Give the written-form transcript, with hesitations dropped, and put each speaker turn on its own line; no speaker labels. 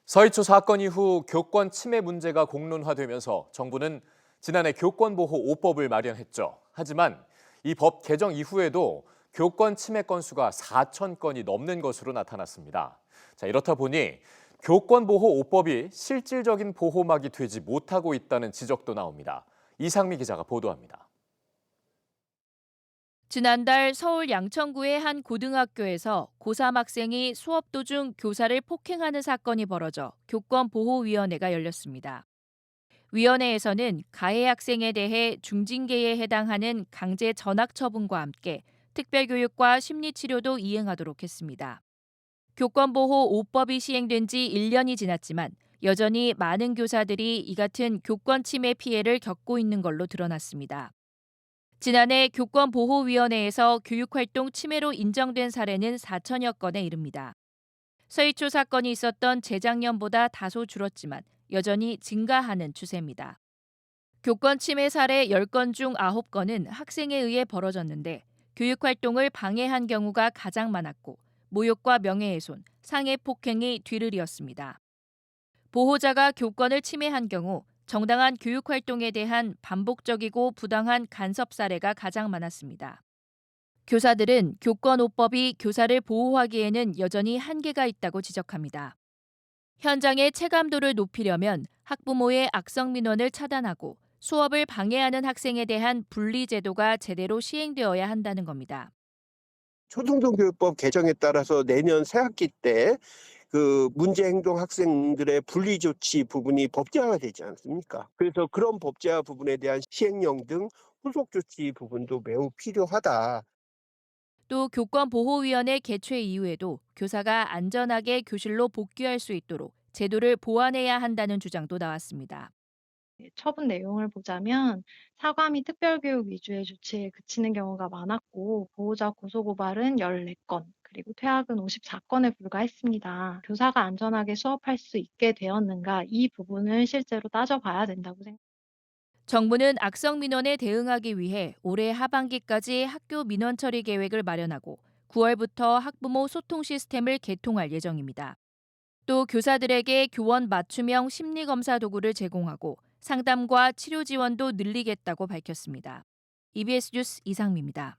서희초 사건 이후 교권 침해 문제가 공론화되면서 정부는 지난해 교권보호 5법을 마련했죠. 하지만 이 법 개정 이후에도 교권 침해 건수가 4천 건이 넘는 것으로 나타났습니다. 이렇다 보니 교권보호 5법이 실질적인 보호막이 되지 못하고 있다는 지적도 나옵니다. 이상미 기자가 보도합니다.
지난달 서울 양천구의 한 고등학교에서 고3 학생이 수업 도중 교사를 폭행하는 사건이 벌어져 교권보호위원회가 열렸습니다. 위원회에서는 가해 학생에 대해 중징계에 해당하는 강제 전학 처분과 함께 특별교육과 심리치료도 이행하도록 했습니다. 교권보호 5법이 시행된 지 1년이 지났지만 여전히 많은 교사들이 이 같은 교권 침해 피해를 겪고 있는 걸로 드러났습니다. 지난해 교권보호위원회에서 교육활동 침해로 인정된 사례는 4천여 건에 이릅니다. 서희초 사건이 있었던 재작년보다 다소 줄었지만 여전히 증가하는 추세입니다. 교권 침해 사례 10건 중 9건은 학생에 의해 벌어졌는데 교육활동을 방해한 경우가 가장 많았고 모욕과 명예훼손, 상해폭행이 뒤를 이었습니다. 보호자가 교권을 침해한 경우 정당한 교육활동에 대한 반복적이고 부당한 간섭 사례가 가장 많았습니다. 교사들은 교권 5법이 교사를 보호하기에는 여전히 한계가 있다고 지적합니다. 현장의 체감도를 높이려면 학부모의 악성 민원을 차단하고 수업을 방해하는 학생에 대한 분리 제도가 제대로 시행되어야 한다는 겁니다.
초중등교육법 개정에 따라서 내년 새학기 때 문제 행동 학생들의 분리 조치 부분이 법제화가 되지 않습니까? 그래서 그런 법제화 부분에 대한 시행령 등 후속 조치 부분도 매우 필요하다.
또 교권보호위원회 개최 이후에도 교사가 안전하게 교실로 복귀할 수 있도록 제도를 보완해야 한다는 주장도 나왔습니다.
처분 내용을 보자면 사과 및 특별교육 위주의 조치에 그치는 경우가 많았고 보호자 고소고발은 14건, 그리고 퇴학은 54건에 불과했습니다. 교사가 안전하게 수업할 수 있게 되었는가 이 부분을 실제로 따져봐야 된다고 생각합니다.
정부는 악성 민원에 대응하기 위해 올해 하반기까지 학교 민원 처리 계획을 마련하고 9월부터 학부모 소통 시스템을 개통할 예정입니다. 또 교사들에게 교원 맞춤형 심리검사 도구를 제공하고 상담과 치료 지원도 늘리겠다고 밝혔습니다. EBS 뉴스 이상미입니다.